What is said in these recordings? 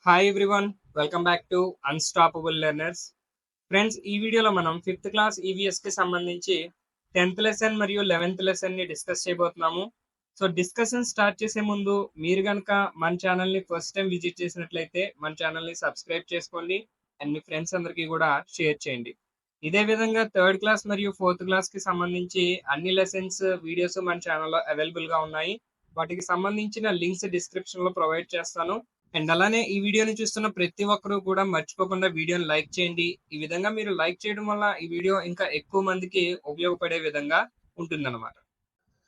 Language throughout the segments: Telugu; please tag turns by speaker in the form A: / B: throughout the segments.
A: Hi everyone, welcome back to unstoppable learners. Friends, ఈ వీడియోలో మనం 5థ్ క్లాస్ ఈవీఎస్‌కి సంబంధించి 10థ్ లెసన్ మరియు 11థ్ లెసన్‌ని డిస్కస్ చేయబోతున్నాము. సో, డిస్కషన్ స్టార్ట్ చేసే ముందు మీరు గనక మన ఛానల్‌ని ఫస్ట్ టైమ్ విజిట్ చేసినట్లయితే మన ఛానల్‌ని సబ్స్క్రైబ్ చేసుకోండి అండ్ మీ ఫ్రెండ్స్ అందరికీ కూడా షేర్ చేయండి. ఇదే విధంగా 3ర్డ్ క్లాస్ మరియు 4థ్ క్లాస్‌కి సంబంధించి అన్ని లెసన్స్ వీడియోస్ మన ఛానల్‌లో అవైలబుల్‌గా ఉన్నాయి. వాటికి సంబంధించిన లింక్స్ డిస్క్రిప్షన్‌లో ప్రొవైడ్ చేస్తాను. అండ్ అలానే ఈ వీడియోని చూస్తున్న ప్రతి ఒక్కరు కూడా మర్చిపోకుండా వీడియోని లైక్ చేయండి. ఈ విధంగా మీరు లైక్ చేయడం వల్ల ఈ వీడియో ఇంకా ఎక్కువ మందికి ఉపయోగపడే విధంగా ఉంటుందన్నమాట.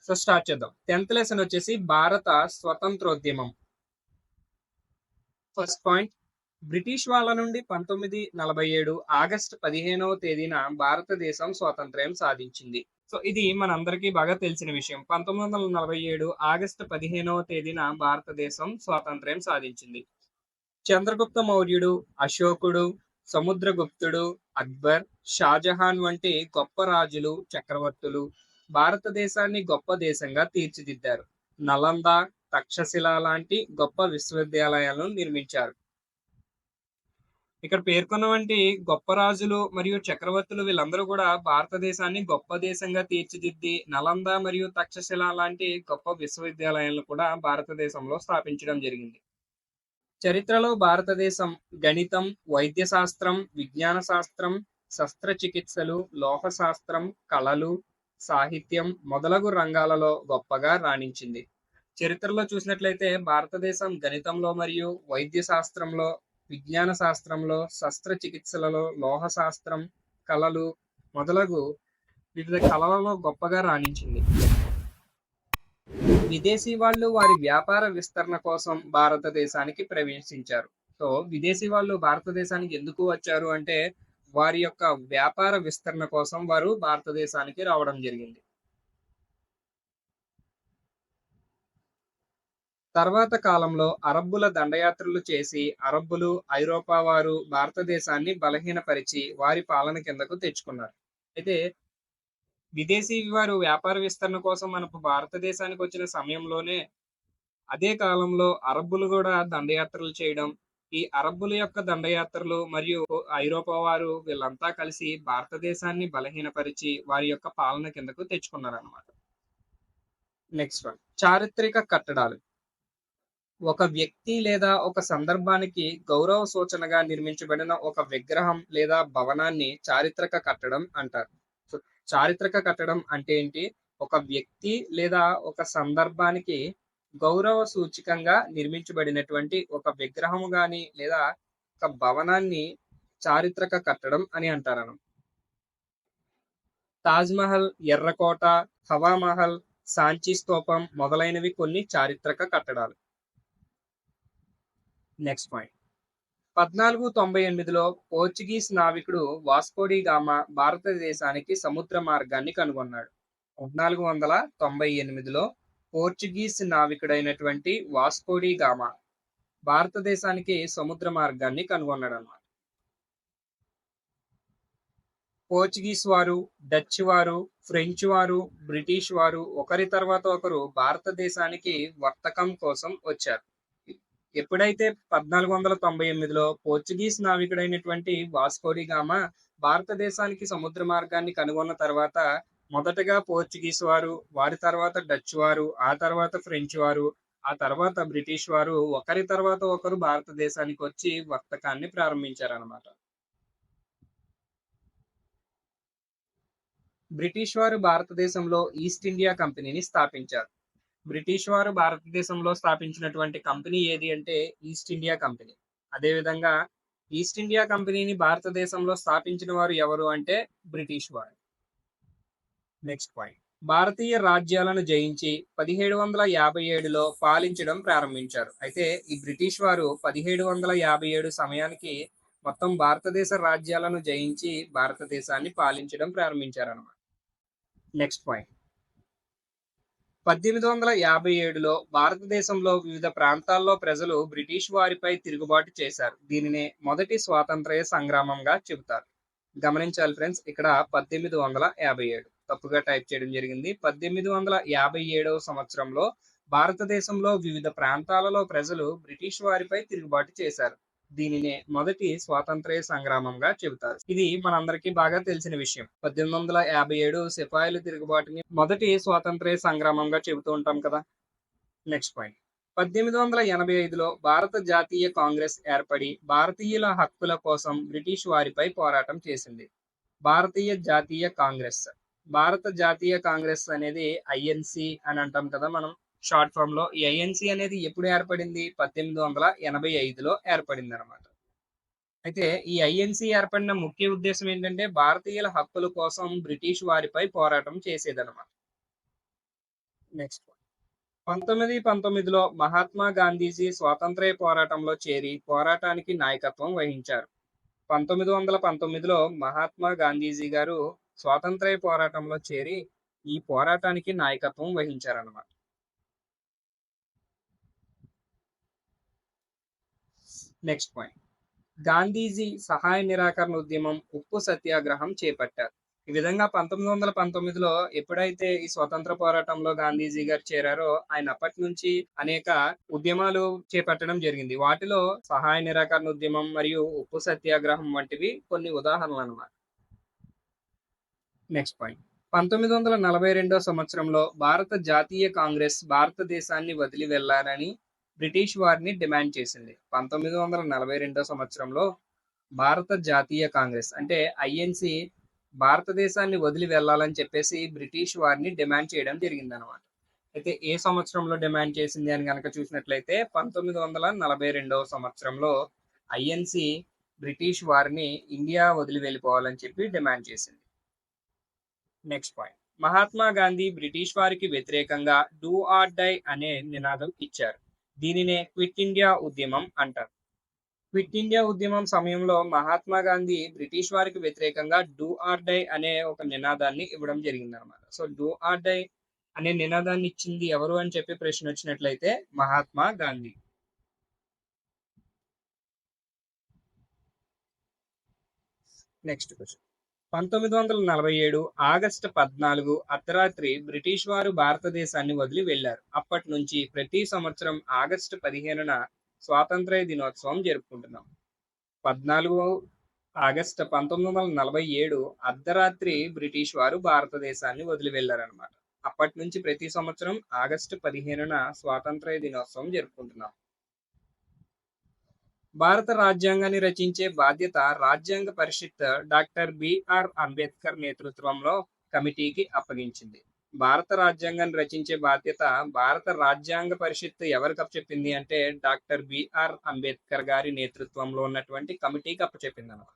A: సో స్టార్ట్ చేద్దాం. 10థ్ లెసన్ వచ్చేసి భారత స్వతంత్రోద్యమం. ఫస్ట్ పాయింట్, బ్రిటిష్ వాళ్ళ నుండి 1947 ఆగస్టు 15వ తేదీన భారతదేశం స్వాతంత్ర్యం సాధించింది. సో ఇది మనందరికీ బాగా తెలిసిన విషయం. 1947 ఆగస్టు 15వ తేదీన భారతదేశం స్వాతంత్ర్యం సాధించింది. చంద్రగుప్త మౌర్యుడు, అశోకుడు, సముద్రగుప్తుడు, అక్బర్, షాజహాన్ వంటి గొప్ప రాజులు, చక్రవర్తులు భారతదేశాన్ని గొప్ప దేశంగా తీర్చిదిద్దారు. నలంద, తక్షశిల లాంటి గొప్ప విశ్వవిద్యాలయాలను నిర్మించారు. ఇక్కడ పేర్కొన్న వంటి గొప్ప రాజులు మరియు చక్రవర్తులు వీళ్ళందరూ కూడా భారతదేశాన్ని గొప్ప దేశంగా తీర్చిదిద్ది నలంద మరియు తక్షశిల లాంటి గొప్ప విశ్వవిద్యాలయాలను కూడా భారతదేశంలో స్థాపించడం జరిగింది. చరిత్రలో భారతదేశం గణితం, వైద్య శాస్త్రం, విజ్ఞాన శాస్త్రం, శస్త్రచికిత్సలు, లోహ శాస్త్రం, కళలు, సాహిత్యం మొదలగు రంగాలలో గొప్పగా రాణించింది. చరిత్రలో చూసినట్లయితే భారతదేశం గణితంలో మరియు వైద్య శాస్త్రంలో, విజ్ఞాన శాస్త్రంలో, శస్త్రచికిత్సలలో, లోహ శాస్త్రం, కళలు మొదలగు వివిధ కళలలో గొప్పగా రాణించింది. విదేశీ వాళ్ళు వారి వ్యాపార విస్తరణ కోసం భారతదేశానికి ప్రవేశించారు. సో విదేశీ వాళ్ళు భారతదేశానికి ఎందుకు వచ్చారు అంటే వారి యొక్క వ్యాపార విస్తరణ కోసం వారు భారతదేశానికి రావడం జరిగింది. తర్వాత కాలంలో అరబ్బుల దండయాత్రలు చేసి అరబ్బులు, ఐరోపా వారు భారతదేశాన్ని బలహీనపరిచి వారి పాలన కిందకు తెచ్చుకున్నారు. అయితే విదేశీ వారు వ్యాపార విస్తరణ కోసం మనకు భారతదేశానికి వచ్చిన సమయంలోనే అదే కాలంలో అరబ్బులు కూడా దండయాత్రలు చేయడం, ఈ అరబ్బుల యొక్క దండయాత్రలు మరియు ఐరోపా వారు వీళ్ళంతా కలిసి భారతదేశాన్ని బలహీనపరిచి వారి యొక్క పాలన కిందకు తెచ్చుకున్నారన్నమాట. నెక్స్ట్ వన్, చారిత్రక కట్టడాలు. ఒక వ్యక్తి లేదా ఒక సందర్భానికి గౌరవ సూచనగా నిర్మించబడిన ఒక విగ్రహం లేదా భవనాన్ని చారిత్రక కట్టడం అంటారు. సో చారిత్రక కట్టడం అంటే ఏంటి? ఒక వ్యక్తి లేదా ఒక సందర్భానికి గౌరవ సూచికంగా నిర్మించబడినటువంటి ఒక విగ్రహం గాని లేదా ఒక భవనాన్ని చారిత్రక కట్టడం అని అంటారు. తాజ్‌మహల్, ఎర్రకోట, హవామహల్, సాంచి స్తూపం మొదలైనవి కొన్ని చారిత్రక కట్టడాలు. నెక్స్ట్ పాయింట్, 1498లో పోర్చుగీస్ నావికుడు వాస్కోడి గామా భారతదేశానికి సముద్ర మార్గాన్ని కనుగొన్నాడు. 1498లో పోర్చుగీస్ నావికుడైనటువంటి వాస్కోడి గామా భారతదేశానికి సముద్ర మార్గాన్ని కనుగొన్నాడు అన్నమాట. పోర్చుగీస్ వారు, డచ్ వారు, ఫ్రెంచ్ వారు, బ్రిటిష్ వారు ఒకరి తర్వాత ఒకరు భారతదేశానికి వర్తకం కోసం వచ్చారు. ఎప్పుడైతే 1498లో పోర్చుగీస్ నావికుడైనటువంటి వాస్కోడి గామా భారతదేశానికి సముద్ర మార్గాన్ని కనుగొన్న తర్వాత మొదటగా పోర్చుగీస్ వారు, వారి తర్వాత డచ్ వారు, ఆ తర్వాత ఫ్రెంచ్ వారు, ఆ తర్వాత బ్రిటిష్ వారు ఒకరి తర్వాత ఒకరు భారతదేశానికి వచ్చి వర్తకాన్ని ప్రారంభించారన్నమాట. బ్రిటిష్ వారు భారతదేశంలో ఈస్ట్ ఇండియా కంపెనీని స్థాపించారు. బ్రిటిష్ వారు భారతదేశంలో స్థాపించినటువంటి కంపెనీ ఏది అంటే ఈస్ట్ ఇండియా కంపెనీ. అదేవిధంగా ఈస్ట్ ఇండియా కంపెనీని భారతదేశంలో స్థాపించిన వారు ఎవరు అంటే బ్రిటిష్ వారు. నెక్స్ట్ పాయింట్, భారతీయ రాజ్యాలను జయించి 1757లో పాలించడం ప్రారంభించారు. అయితే ఈ బ్రిటిష్ వారు 1757 సమయానికి మొత్తం భారతదేశ రాజ్యాలను జయించి భారతదేశాన్ని పాలించడం ప్రారంభించారన్నమాట. నెక్స్ట్ పాయింట్, 1857లో భారతదేశంలో వివిధ ప్రాంతాల్లో ప్రజలు బ్రిటిష్ వారిపై తిరుగుబాటు చేశారు. దీనినే మొదటి స్వాతంత్ర్య సంగ్రామంగా చెబుతారు. గమనించాలి ఫ్రెండ్స్, ఇక్కడ 1857 తప్పుగా టైప్ చేయడం జరిగింది. 1857వ సంవత్సరంలో భారతదేశంలో వివిధ ప్రాంతాలలో ప్రజలు బ్రిటిష్ వారిపై తిరుగుబాటు చేశారు. దీనినే మొదటి స్వాతంత్ర్య సంగ్రామంగా చెబుతారు. ఇది మనందరికీ బాగా తెలిసిన విషయం. 1857 సిపాయిల తిరుగుబాటుని మొదటి స్వాతంత్ర్య సంగ్రామంగా చెబుతూ ఉంటాం కదా. Next point. 1885లో భారత జాతీయ కాంగ్రెస్ ఏర్పడి భారతీయుల హక్కుల కోసం బ్రిటిష్ వారిపై పోరాటం చేసింది. భారతీయ జాతీయ కాంగ్రెస్. భారత జాతీయ కాంగ్రెస్ అనేది ఐఎన్సి అని అంటాం కదా మనం షార్ట్ ఫామ్ లో. ఈ ఐఎన్సి అనేది ఎప్పుడు ఏర్పడింది? 1885లో ఏర్పడింది అనమాట. అయితే ఈ ఐఎన్సి ఏర్పడిన ముఖ్య ఉద్దేశం ఏంటంటే భారతీయుల హక్కుల కోసం బ్రిటిష్ వారిపై పోరాటం చేసేదన్నమాట. నెక్స్ట్ 1919లో మహాత్మా గాంధీజీ స్వాతంత్ర్య పోరాటంలో చేరి పోరాటానికి నాయకత్వం వహించారు. 1919లో మహాత్మా గాంధీజీ గారు స్వాతంత్ర్య పోరాటంలో చేరి ఈ పోరాటానికి నాయకత్వం వహించారన్నమాట. Next point. గాంధీజీ సహాయ నిరాకరణ ఉద్యమం, ఉప్పు సత్యాగ్రహం చేపట్టారు. ఈ విధంగా 1919లో ఎప్పుడైతే ఈ స్వతంత్ర పోరాటంలో గాంధీజీ గారు చేరారో ఆయన అప్పటి నుంచి అనేక ఉద్యమాలు చేపట్టడం జరిగింది. వాటిలో సహాయ నిరాకరణ ఉద్యమం మరియు ఉప్పు సత్యాగ్రహం వంటివి కొన్ని ఉదాహరణలు అన్నమాట. Next point. 1942 సంవత్సరంలో భారత జాతీయ కాంగ్రెస్ భారతదేశాన్ని వదిలి వెళ్లారని బ్రిటిష్ వారిని డిమాండ్ చేసింది. 1942 సంవత్సరంలో భారత జాతీయ కాంగ్రెస్ అంటే ఐఎన్సి భారతదేశాన్ని వదిలి వెళ్ళాలని చెప్పేసి బ్రిటిష్ వారిని డిమాండ్ చేయడం జరిగింది అనమాట. అయితే ఏ సంవత్సరంలో డిమాండ్ చేసింది అని కనుక చూసినట్లయితే 1942 సంవత్సరంలో ఐఎన్సి బ్రిటిష్ వారిని ఇండియా వదిలి వెళ్ళిపోవాలని చెప్పి డిమాండ్ చేసింది. Next point. Mahatma Gandhi British వారికి వ్యతిరేకంగా డూ ఆర్ డై అనే నినాదం ఇచ్చారు. దీనినే క్విట్ ఇండియా ఉద్యమం అంటారు. క్విట్ ఇండియా ఉద్యమం సమయంలో మహాత్మా గాంధీ బ్రిటిష్ వారికి వ్యతిరేకంగా డూ ఆర్ డై అనే ఒక నినాదాన్ని ఇవ్వడం జరిగింది అనమాట. సో డూ ఆర్ డై అనే నినాదాన్ని ఇచ్చింది ఎవరు అని చెప్పి ప్రశ్న వచ్చినట్లయితే Mahatma Gandhi. Next question. 1947 August 14 అర్ధరాత్రి బ్రిటిష్ వారు భారతదేశాన్ని వదిలి వెళ్లారు. అప్పటి నుంచి ప్రతి సంవత్సరం ఆగస్టు 15న స్వాతంత్ర్య దినోత్సవం జరుపుకుంటున్నాం. 14 ఆగస్టు 1947 అర్ధరాత్రి బ్రిటిష్ వారు భారతదేశాన్ని వదిలి వెళ్లారనమాట. అప్పటి నుంచి ప్రతి సంవత్సరం ఆగస్టు 15న స్వాతంత్ర్య దినోత్సవం జరుపుకుంటున్నాం. భారత రాజ్యాంగాన్ని రచించే బాధ్యత రాజ్యాంగ పరిషత్ డాక్టర్ బిఆర్ అంబేద్కర్ నేతృత్వంలో కమిటీకి అప్పగించింది. భారత రాజ్యాంగాన్ని రచించే బాధ్యత భారత రాజ్యాంగ పరిషత్ ఎవరికి అప్పచెప్పింది అంటే డాక్టర్ బిఆర్ అంబేద్కర్ గారి నేతృత్వంలో ఉన్నటువంటి కమిటీకి అప్పచెప్పింది అన్నమాట.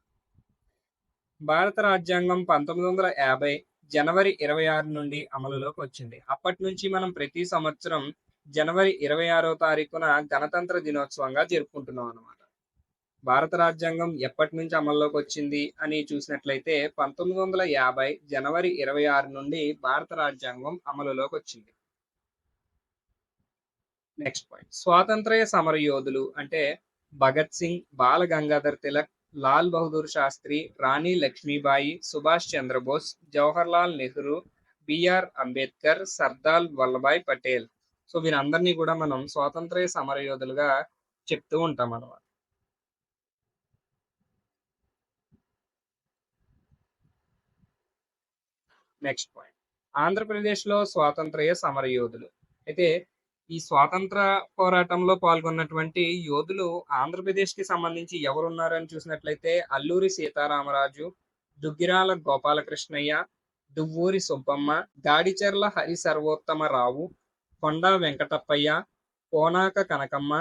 A: భారత రాజ్యాంగం 1950 జనవరి 26 నుండి అమలులోకి వచ్చింది. అప్పటి నుంచి మనం ప్రతి సంవత్సరం జనవరి 26వ తారీఖున గణతంత్ర దినోత్సవంగా జరుపుకుంటున్నాం అన్నమాట. భారత రాజ్యాంగం ఎప్పటి నుంచి అమల్లోకి వచ్చింది అని చూసినట్లయితే 1950 జనవరి 26 నుండి భారత రాజ్యాంగం అమలులోకి వచ్చింది. Next point. స్వాతంత్ర్య సమరయోధులు అంటే భగత్ సింగ్, బాల గంగాధర్ తిలక్, లాల్ బహదూర్ శాస్త్రి, రాణి లక్ష్మీబాయి, సుభాష్ చంద్రబోస్, జవహర్ లాల్ నెహ్రూ, బిఆర్ అంబేద్కర్, సర్దార్ వల్లభాయ్ పటేల్. సో వీరందరినీ కూడా మనం స్వాతంత్ర్య సమరయోధులుగా చెప్తూ ఉంటాం అన్నమాట. Next point. ఆంధ్రప్రదేశ్లో స్వాతంత్ర్య సమరయోధులు. అయితే ఈ స్వాతంత్ర పోరాటంలో పాల్గొన్నటువంటి యోధులు ఆంధ్రప్రదేశ్కి సంబంధించి ఎవరున్నారని చూసినట్లయితే అల్లూరి సీతారామరాజు, దుగ్గిరాల గోపాలకృష్ణయ్య, దువ్వూరి సుబ్బమ్మ, గాడిచెర్ల హరి సర్వోత్తమరావు, కొండా వెంకటప్పయ్య, కోనాక కనకమ్మ,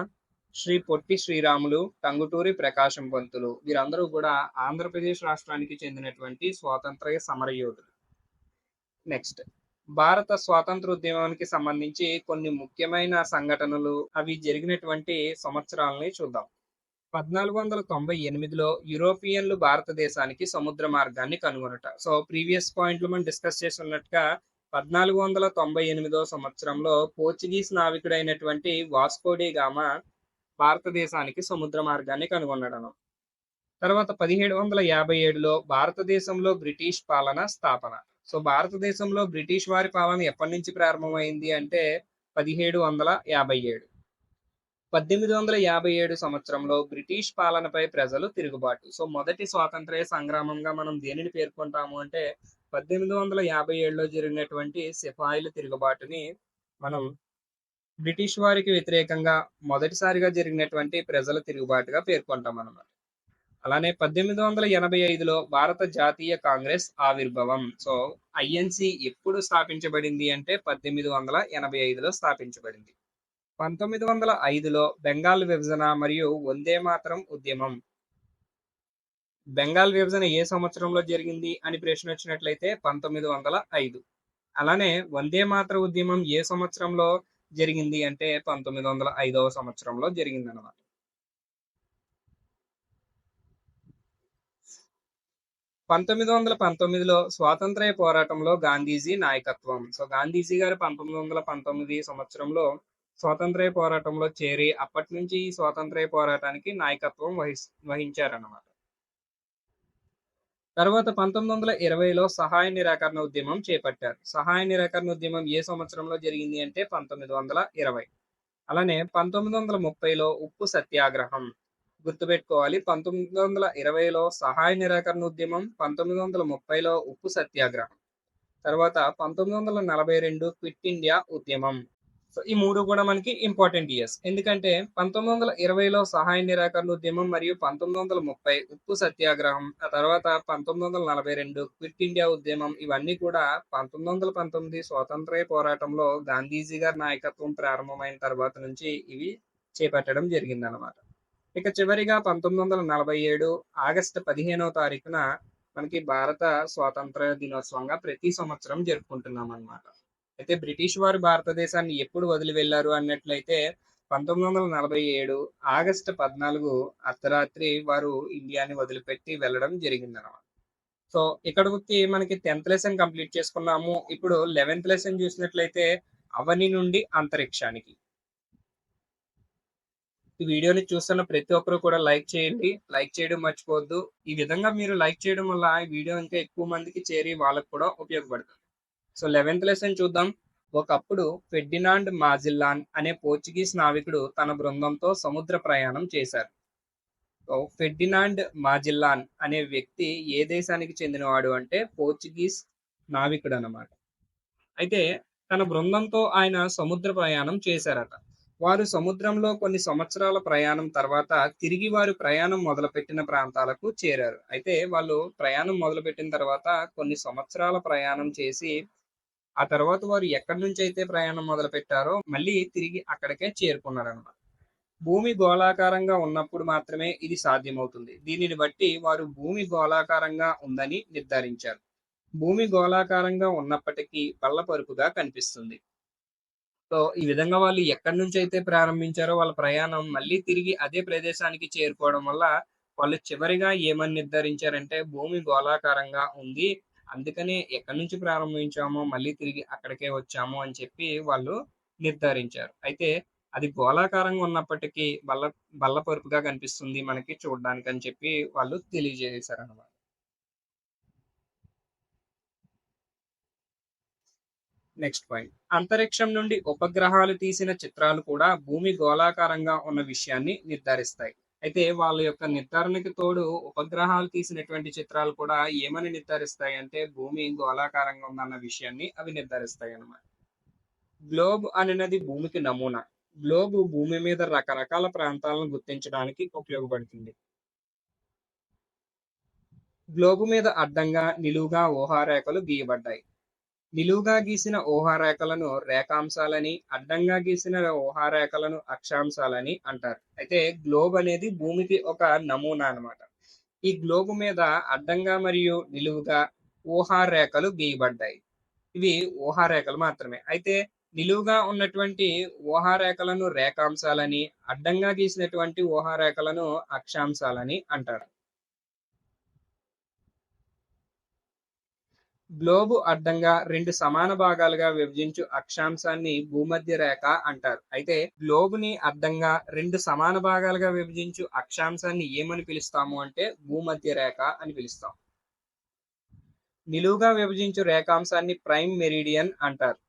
A: శ్రీ పొట్టి శ్రీరాములు, టంగుటూరి ప్రకాశం పంతులు. వీరందరూ కూడా ఆంధ్రప్రదేశ్ రాష్ట్రానికి చెందినటువంటి స్వాతంత్ర్య సమరయోధులు. నెక్స్ట్. భారత స్వాతంత్రోద్యమానికి సంబంధించి కొన్ని ముఖ్యమైన సంఘటనలు అవి జరిగినటువంటి సంవత్సరాలని చూద్దాం. 1498లో యూరోపియన్లు భారతదేశానికి సముద్ర మార్గాన్ని కనుగొనట. సో ప్రీవియస్ పాయింట్లు మనం డిస్కస్ చేసి ఉన్నట్టుగా 1498 సంవత్సరంలో పోర్చుగీస్ నావికుడైనటువంటి వాస్కోడి గామా భారతదేశానికి సముద్ర మార్గాన్ని కనుగొనడం. తర్వాత 1757లో భారతదేశంలో బ్రిటిష్ పాలన స్థాపన. సో భారతదేశంలో బ్రిటిష్ వారి పాలన ఎప్పటి నుంచి ప్రారంభమైంది అంటే 1757. 1857 సంవత్సరంలో బ్రిటిష్ పాలనపై ప్రజలు తిరుగుబాటు. సో మొదటి స్వాతంత్ర్య సంగ్రామంగా మనం దేనిని పేర్కొంటాము అంటే 1857లో జరిగినటువంటి సిపాయిల తిరుగుబాటుని మనం బ్రిటిష్ వారికి వ్యతిరేకంగా మొదటిసారిగా జరిగినటువంటి ప్రజల తిరుగుబాటుగా పేర్కొంటాం అన్నమాట. అలానే 1885లో భారత జాతీయ కాంగ్రెస్ ఆవిర్భావం. సో ఐఎన్సి ఎప్పుడు స్థాపించబడింది అంటే 1885లో స్థాపించబడింది. 1905లో బెంగాల్ విభజన మరియు వందే మాతరం ఉద్యమం. బెంగాల్ విభజన ఏ సంవత్సరంలో జరిగింది అని ప్రశ్న వచ్చినట్లయితే 1905. అలానే వందే మాతర ఉద్యమం ఏ సంవత్సరంలో జరిగింది అంటే 1905వ సంవత్సరంలో జరిగిందన్నమాట. 1919లో స్వాతంత్ర్య పోరాటంలో గాంధీజీ నాయకత్వం. సో గాంధీజీ గారు 1919 సంవత్సరంలో స్వాతంత్ర్య పోరాటంలో చేరి అప్పటి నుంచి ఈ స్వాతంత్ర్య పోరాటానికి నాయకత్వం వహించారన్నమాట. తర్వాత 1920లో సహాయ నిరాకరణ ఉద్యమం చేపట్టారు. సహాయ నిరాకరణ ఉద్యమం ఏ సంవత్సరంలో జరిగింది అంటే 1920. అలానే 1930లో ఉప్పు సత్యాగ్రహం. గుర్తుపెట్టుకోవాలి, 1920లో సహాయ నిరాకరణ ఉద్యమం, 1930లో ఉప్పు సత్యాగ్రహం. తర్వాత 1942 క్విట్ ఇండియా ఉద్యమం. సో ఈ మూడు కూడా మనకి ఇంపార్టెంట్ ఇయర్స్. ఎందుకంటే 1920లో సహాయ నిరాకరణ ఉద్యమం మరియు 1930 ఉప్పు సత్యాగ్రహం, ఆ తర్వాత 1942 క్విట్ ఇండియా ఉద్యమం, ఇవన్నీ కూడా 1919 స్వాతంత్ర్య పోరాటంలో గాంధీజీ గారి నాయకత్వం ప్రారంభమైన తర్వాత నుంచి ఇవి చేపట్టడం జరిగిందనమాట. ఇక చివరిగా 1947 ఆగస్టు 15వ తారీఖున మనకి భారత స్వాతంత్ర దినోత్సవంగా ప్రతి సంవత్సరం జరుపుకుంటున్నాం అన్నమాట. అయితే బ్రిటిష్ వారు భారతదేశాన్ని ఎప్పుడు వదిలి వెళ్లారు అన్నట్లయితే 1947 ఆగస్టు 14 అర్ధరాత్రి వారు ఇండియాని వదిలిపెట్టి వెళ్ళడం జరిగిందన్నమాట. సో ఇక్కడికి మనకి 10th లెసన్ కంప్లీట్ చేసుకున్నాము. ఇప్పుడు 11th లెసన్ చూసినట్లయితే అవని నుండి అంతరిక్షానికి. ఈ వీడియోని చూస్తున్న ప్రతి ఒక్కరు కూడా లైక్ చేయండి. లైక్ చేయడం మర్చిపోవద్దు. ఈ విధంగా మీరు లైక్ చేయడం వల్ల ఈ వీడియో ఇంకా ఎక్కువ మందికి చేరి వాళ్ళకు కూడా ఉపయోగపడుతుంది. సో 11th లెసన్ చూద్దాం. ఒకప్పుడు ఫెర్డినాండ్ మాజిల్లాన్ అనే పోర్చుగీస్ నావికుడు తన బృందంతో సముద్ర ప్రయాణం చేశారు. సో ఫెర్డినాండ్ మాజిల్లాన్ అనే వ్యక్తి ఏ దేశానికి చెందినవాడు అంటే పోర్చుగీస్ నావికుడు అన్నమాట. అయితే తన బృందంతో ఆయన సముద్ర ప్రయాణం చేశారట. వారు సముద్రంలో కొన్ని సంవత్సరాల ప్రయాణం తర్వాత తిరిగి వారు ప్రయాణం మొదలుపెట్టిన ప్రాంతాలకు చేరారు. అయితే వాళ్ళు ప్రయాణం మొదలుపెట్టిన తర్వాత కొన్ని సంవత్సరాల ప్రయాణం చేసి ఆ తర్వాత వారు ఎక్కడి నుంచి అయితే ప్రయాణం మొదలు పెట్టారో మళ్ళీ తిరిగి అక్కడికే చేరుకున్నారన్నమాట. భూమి గోళాకారంగా ఉన్నప్పుడు మాత్రమే ఇది సాధ్యమవుతుంది. దీనిని బట్టి వారు భూమి గోళాకారంగా ఉందని నిర్ధారించారు. భూమి గోళాకారంగా ఉన్నప్పటికీ బల్లపరుపుగా కనిపిస్తుంది. సో ఈ విధంగా వాళ్ళు ఎక్కడి నుంచి అయితే ప్రారంభించారో వాళ్ళ ప్రయాణం మళ్ళీ తిరిగి అదే ప్రదేశానికి చేరుకోవడం వల్ల వాళ్ళు చివరిగా ఏమని నిర్ధారించారంటే భూమి గోళాకారంగా ఉంది, అందుకనే ఎక్కడి నుంచి ప్రారంభించామో మళ్ళీ తిరిగి అక్కడికే వచ్చాము అని చెప్పి వాళ్ళు నిర్ధారించారు. అయితే అది గోళాకారంగా ఉన్నప్పటికీ బల్లపరుపుగా కనిపిస్తుంది మనకి చూడడానికి అని చెప్పి వాళ్ళు తెలియజేశారు అన్నమాట. నెక్స్ట్ పాయింట్, అంతరిక్షం నుండి ఉపగ్రహాలు తీసిన చిత్రాలు కూడా భూమి గోళాకారంగా ఉన్న విషయాన్ని నిర్ధారిస్తాయి. అయితే వాళ్ళ యొక్క నిర్ధారణకి తోడు ఉపగ్రహాలు తీసినటువంటి చిత్రాలు కూడా ఏమని నిర్ధారిస్తాయి అంటే భూమి గోళాకారంగా ఉందన్న విషయాన్ని అవి నిర్ధారిస్తాయి అన్నమాట. గ్లోబ్ అనేది భూమికి నమూనా. గ్లోబ్ భూమి మీద రకరకాల ప్రాంతాలను గుర్తించడానికి ఉపయోగపడుతుంది. గ్లోబు మీద అడ్డంగా నిలువుగా ఊహారేఖలు గీయబడ్డాయి. నిలువుగా గీసిన ఊహారేఖలను రేఖాంశాలని, అడ్డంగా గీసిన ఊహారేఖలను అక్షాంశాలని అంటారు. అయితే గ్లోబ్ అనేది భూమికి ఒక నమూనా అన్నమాట. ఈ గ్లోబు మీద అడ్డంగా మరియు నిలువుగా ఊహారేఖలు గీయబడ్డాయి. ఇవి ఊహారేఖలు మాత్రమే. అయితే నిలువుగా ఉన్నటువంటి ఊహారేఖలను రేఖాంశాలని, అడ్డంగా గీసినటువంటి ఊహారేఖలను అక్షాంశాలని అంటారు. గ్లోబు అడ్డంగా 2 సమాన భాగాలుగా విభజించు అక్షాంశాన్ని భూమధ్య రేఖ అంటారు. అయితే గ్లోబుని అడ్డంగా 2 సమాన భాగాలుగా విభజించు అక్షాంశాన్ని ఏమని పిలుస్తాము అంటే భూమధ్య రేఖ అని పిలుస్తాం. నిలువుగా విభజించు రేఖాంశాన్ని ప్రైమ్ మెరిడియన్ అంటారు.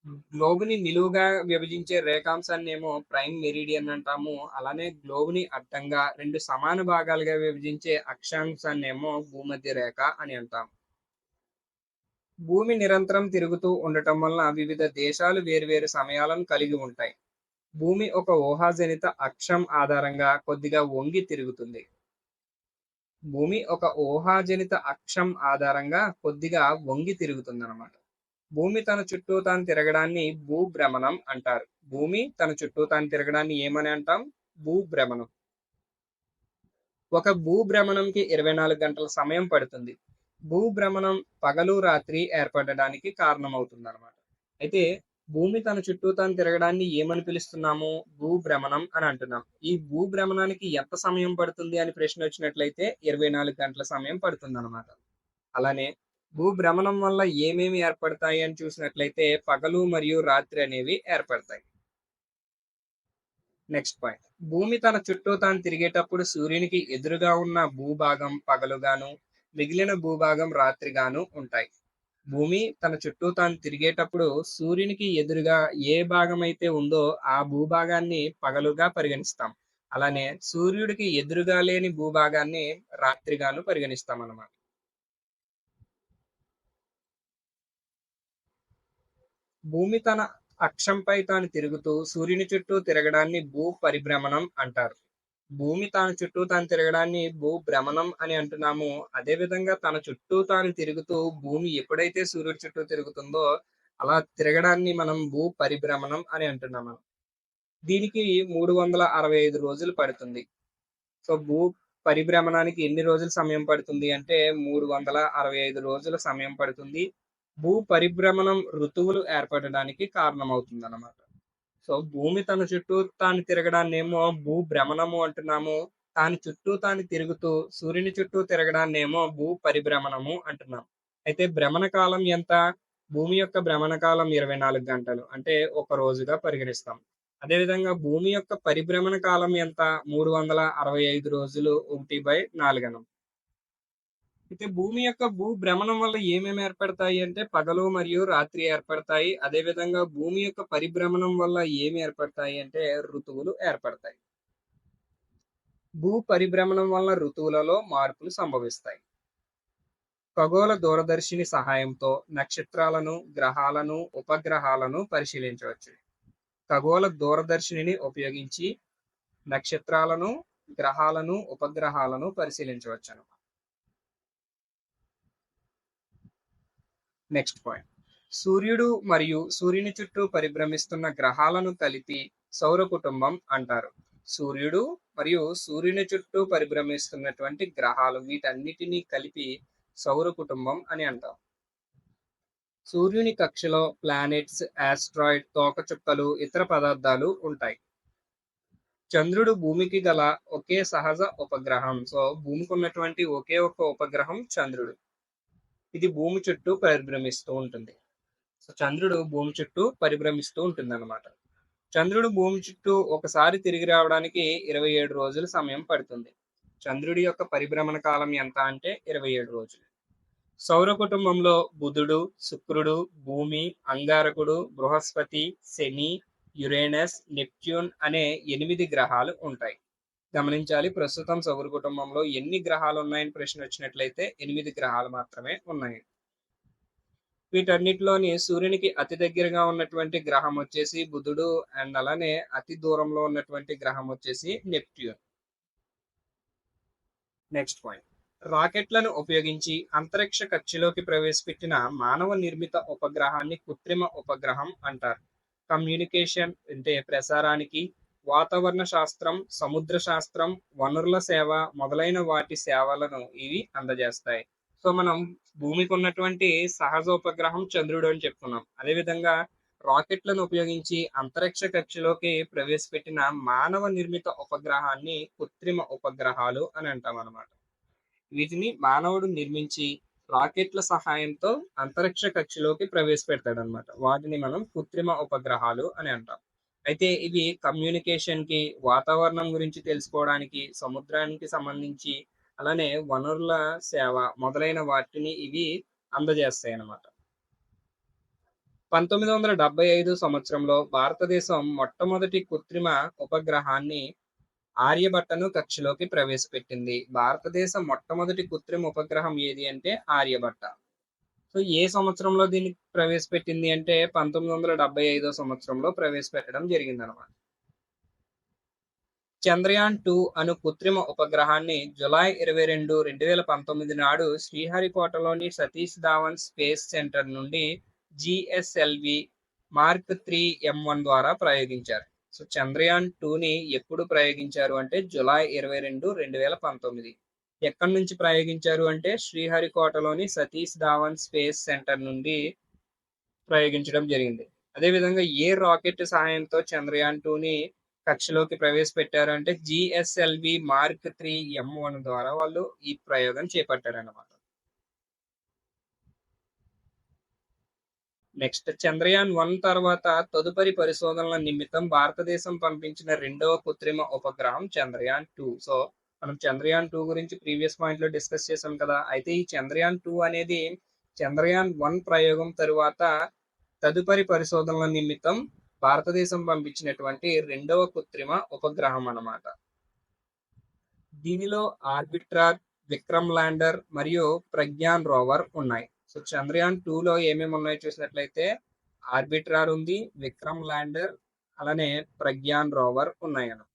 A: గ్లోబ్‌ని నిలువుగా విభజించే రేఖాంశాన్నేమో ప్రైమ్ మెరిడియన్ అంటాము. అలానే గ్లోబ్‌ని అడ్డంగా 2 సమాన భాగాలుగా విభజించే అక్షాంశాన్నేమో భూమధ్య రేఖ అని అంటాం. భూమి నిరంతరం తిరుగుతూ ఉండటం వలన వివిధ దేశాలు వేర్వేరు సమయాలను కలిగి ఉంటాయి. భూమి ఒక ఊహాజనిత అక్షం ఆధారంగా కొద్దిగా వంగి తిరుగుతుంది. భూమి ఒక ఊహాజనిత అక్షం ఆధారంగా కొద్దిగా వంగి తిరుగుతుందన్నమాట. భూమి తన చుట్టూ తాను తిరగడాన్ని భూభ్రమణం అంటారు. భూమి తన చుట్టూ తాను తిరగడాన్ని ఏమని అంటాం? భూభ్రమణం. ఒక భూభ్రమణంకి 24 గంటల సమయం పడుతుంది. భూభ్రమణం పగలు, రాత్రి ఏర్పడడానికి కారణమవుతుందన్నమాట. అయితే భూమి తన చుట్టూ తాను తిరగడాన్ని ఏమని పిలుస్తున్నాము? భూభ్రమణం అని అంటున్నాం. ఈ భూభ్రమణానికి ఎంత సమయం పడుతుంది అని ప్రశ్న వచ్చినట్లయితే 24 గంటల సమయం పడుతుందన్నమాట. అలానే భూభ్రమణం వల్ల ఏమేమి ఏర్పడతాయి అని చూసినట్లయితే పగలు మరియు రాత్రి అనేవి ఏర్పడతాయి. Next point. భూమి తన చుట్టూ తాను తిరిగేటప్పుడు సూర్యునికి ఎదురుగా ఉన్న భూభాగం పగలుగాను, మిగిలిన భూభాగం రాత్రిగాను ఉంటాయి. భూమి తన చుట్టూ తాను తిరిగేటప్పుడు సూర్యునికి ఎదురుగా ఏ భాగం అయితే ఉందో ఆ భూభాగాన్ని పగలుగా పరిగణిస్తాం. అలానే సూర్యుడికి ఎదురుగా లేని భూభాగాన్ని రాత్రిగాను పరిగణిస్తాం అన్నమాట. భూమి తన అక్షంపై తాను తిరుగుతూ సూర్యుని చుట్టూ తిరగడాన్ని భూ పరిభ్రమణం అంటారు. భూమి తాను చుట్టూ తాను తిరగడాన్ని భూభ్రమణం అని అంటున్నాము. అదేవిధంగా తన చుట్టూ తాను తిరుగుతూ భూమి ఎప్పుడైతే సూర్యుడి చుట్టూ తిరుగుతుందో అలా తిరగడాన్ని మనం భూ పరిభ్రమణం అని అంటున్నాము. దీనికి 365 రోజులు పడుతుంది. సో భూ పరిభ్రమణానికి ఎన్ని రోజులు సమయం పడుతుంది అంటే 365 రోజుల సమయం పడుతుంది. భూ పరిభ్రమణం ఋతువులు ఏర్పడడానికి కారణమవుతుందన్నమాట. సో భూమి తన చుట్టూ తాను తిరగడాన్నేమో భూభ్రమణము అంటున్నాము. తాను చుట్టూ తాను తిరుగుతూ సూర్యుని చుట్టూ తిరగడాన్నేమో భూ పరిభ్రమణము అంటున్నాం. అయితే భ్రమణ కాలం ఎంత? భూమి యొక్క భ్రమణ కాలం 24 గంటలు. అంటే ఒక రోజుగా పరిగణిస్తాం. అదేవిధంగా భూమి యొక్క పరిభ్రమణ కాలం ఎంత? 365 రోజులు 1/4 అనం. అయితే భూమి యొక్క భ్రమణం వల్ల ఏమేమి ఏర్పడతాయి అంటే పగలు మరియు రాత్రి ఏర్పడతాయి. అదేవిధంగా భూమి యొక్క పరిభ్రమణం వల్ల ఏమి ఏర్పడతాయి అంటే ఋతువులు ఏర్పడతాయి. భూ పరిభ్రమణం వల్ల ఋతువులలో మార్పులు సంభవిస్తాయి. ఖగోళ దూరదర్శిని సహాయంతో నక్షత్రాలను, గ్రహాలను, ఉపగ్రహాలను పరిశీలించవచ్చు. ఖగోళ దూరదర్శినిని ఉపయోగించి నక్షత్రాలను, గ్రహాలను, ఉపగ్రహాలను పరిశీలించవచ్చును. Next point. సూర్యుడు మరియు సూర్యుని చుట్టూ పరిభ్రమిస్తున్న గ్రహాలను కలిపి సౌర కుటుంబం అంటారు. సూర్యుడు మరియు సూర్యుని చుట్టూ పరిభ్రమిస్తున్నటువంటి గ్రహాలు వీటన్నిటినీ కలిపి సౌర కుటుంబం అని అంటాం. సూర్యుని కక్షలో ప్లానెట్స్, ఆస్ట్రాయిడ్, తోకచుక్కలు, ఇతర పదార్థాలు ఉంటాయి. చంద్రుడు భూమికి గల ఒకే సహజ ఉపగ్రహం. సో భూమికి ఉన్నటువంటి ఒకే ఒక ఉపగ్రహం చంద్రుడు. ఇది భూమి చుట్టూ పరిభ్రమిస్తూ ఉంటుంది. సో చంద్రుడు భూమి చుట్టూ పరిభ్రమిస్తూ ఉంటుంది అన్నమాట. చంద్రుడు భూమి చుట్టూ ఒకసారి తిరిగి రావడానికి 27 రోజుల సమయం పడుతుంది. చంద్రుడి యొక్క పరిభ్రమణ కాలం ఎంత అంటే 27 రోజులు. సౌర కుటుంబంలో బుధుడు, శుక్రుడు, భూమి, అంగారకుడు, బృహస్పతి, శని, యురేనస్, నెప్ట్యూన్ అనే 8 గ్రహాలు ఉంటాయి. గమనించాలి, ప్రస్తుతం సౌర కుటుంబంలో ఎన్ని గ్రహాలు ఉన్నాయని ప్రశ్న వచ్చినట్లయితే 8 గ్రహాలు మాత్రమే ఉన్నాయి. వీటన్నిటిలోని సూర్యునికి అతి దగ్గరగా ఉన్నటువంటి గ్రహం వచ్చేసి బుధుడు అండ్ అలానే అతి దూరంలో ఉన్నటువంటి గ్రహం వచ్చేసి నెప్ట్యూన్. Next point. రాకెట్లను ఉపయోగించి అంతరిక్ష కక్షలోకి ప్రవేశపెట్టిన మానవ నిర్మిత ఉపగ్రహాన్ని కృత్రిమ ఉపగ్రహం అంటారు. కమ్యూనికేషన్ అంటే ప్రసారానికి, వాతావరణ శాస్త్రం, సముద్ర శాస్త్రం, వనరుల సేవ మొదలైన వాటి సేవలను ఇవి అందజేస్తాయి. సో మనం భూమికి ఉన్నటువంటి సహజ ఉపగ్రహం చంద్రుడు అని చెప్పుకున్నాం. అదేవిధంగా రాకెట్లను ఉపయోగించి అంతరిక్ష కక్షలోకి ప్రవేశపెట్టిన మానవ నిర్మిత ఉపగ్రహాన్ని కృత్రిమ ఉపగ్రహాలు అని అంటాం అన్నమాట. వీటిని మానవుడు నిర్మించి రాకెట్ల సహాయంతో అంతరిక్ష కక్షలోకి ప్రవేశపెడతాడనమాట. వాటిని మనం కృత్రిమ ఉపగ్రహాలు అని అంటాం. అయితే ఇవి కమ్యూనికేషన్ కి, వాతావరణం గురించి తెలుసుకోవడానికి, సముద్రానికి సంబంధించి అలానే వనరుల సేవ మొదలైన వాటిని ఇవి అందజేస్తాయి అన్నమాట. 1975 సంవత్సరంలో భారతదేశం మొట్టమొదటి కృత్రిమ ఉపగ్రహాన్ని ఆర్యభట్టను కక్షలోకి ప్రవేశపెట్టింది. భారతదేశం మొట్టమొదటి కృత్రిమ ఉపగ్రహం ఏది అంటే ఆర్యభట్ట. సో ఏ సంవత్సరంలో దీన్ని ప్రవేశపెట్టింది అంటే 1975 సంవత్సరంలో ప్రవేశపెట్టడం జరిగిందనమాట. చంద్రయాన్-2 అను కృత్రిమ ఉపగ్రహాన్ని జూలై 22, 2019 నాడు శ్రీహరికోటలోని సతీష్ ధావన్ స్పేస్ సెంటర్ నుండి జిఎస్ఎల్వి మార్క్ 3 M1 ద్వారా ప్రయోగించారు. సో చంద్రయాన్ 2ని ఎప్పుడు ప్రయోగించారు అంటే జూలై 22, 2019. ఎక్కడి నుంచి ప్రయోగించారు అంటే శ్రీహరికోటలోని సతీష్ ధావన్ స్పేస్ సెంటర్ నుండి ప్రయోగించడం జరిగింది. అదేవిధంగా ఏ రాకెట్ సహాయంతో చంద్రయాన్ 2ని కక్షలోకి ప్రవేశపెట్టారు అంటే జిఎస్ఎల్వి మార్క్ 3 M1 ద్వారా వాళ్ళు ఈ ప్రయోగం చేపట్టారన్నమాట. నెక్స్ట్ చంద్రయాన్ 1 తర్వాత తదుపరి పరిశోధనల నిమిత్తం భారతదేశం పంపించిన రెండవ కృత్రిమ ఉపగ్రహం చంద్రయాన్ 2. సో మనం చంద్రయాన్ 2 గురించి ప్రీవియస్ పాయింట్ లో డిస్కస్ చేసాం కదా. అయితే ఈ చంద్రయాన్ 2 అనేది చంద్రయాన్ 1 ప్రయోగం తరువాత తదుపరి పరిశోధనల నిమిత్తం భారతదేశం పంపించినటువంటి రెండవ కృత్రిమ ఉపగ్రహం అన్నమాట. దీనిలో ఆర్బిట్రార్, విక్రమ్ ల్యాండర్ మరియు ప్రజ్ఞాన్ రోవర్ ఉన్నాయి. సో చంద్రయాన్ 2లో ఏమేమి ఉన్నాయో చూసినట్లయితే ఆర్బిట్రార్ ఉంది, విక్రమ్ ల్యాండర్, అలానే ప్రజ్ఞాన్ రోవర్ ఉన్నాయి అన్నమాట.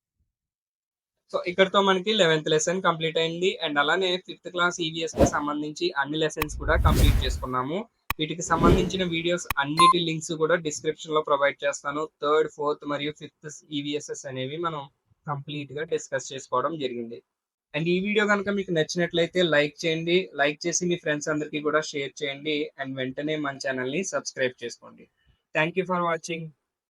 A: సో ఇక్కడతో మనకి 11th లెసన్ కంప్లీట్ అయింది. అండ్ అలానే 5th క్లాస్ ఈవీఎస్ కి సంబంధించి అన్ని లెసన్స్ కూడా కంప్లీట్ చేసుకున్నాము. వీటికి సంబంధించిన వీడియోస్ అన్నిటి లింక్స్ కూడా డిస్క్రిప్షన్ లో ప్రొవైడ్ చేస్తాను. 3rd, 4th మరియు 5th ఈవీఎస్ఎస్ అనేవి మనం కంప్లీట్ గా డిస్కస్ చేసుకోవడం జరిగింది. అండ్ ఈ వీడియో కనుక మీకు నచ్చినట్లయితే లైక్ చేయండి. లైక్ చేసి మీ ఫ్రెండ్స్ అందరికీ కూడా షేర్ చేయండి. అండ్ వెంటనే మన ఛానల్ ని సబ్స్క్రైబ్ చేసుకోండి. Thank you for watching.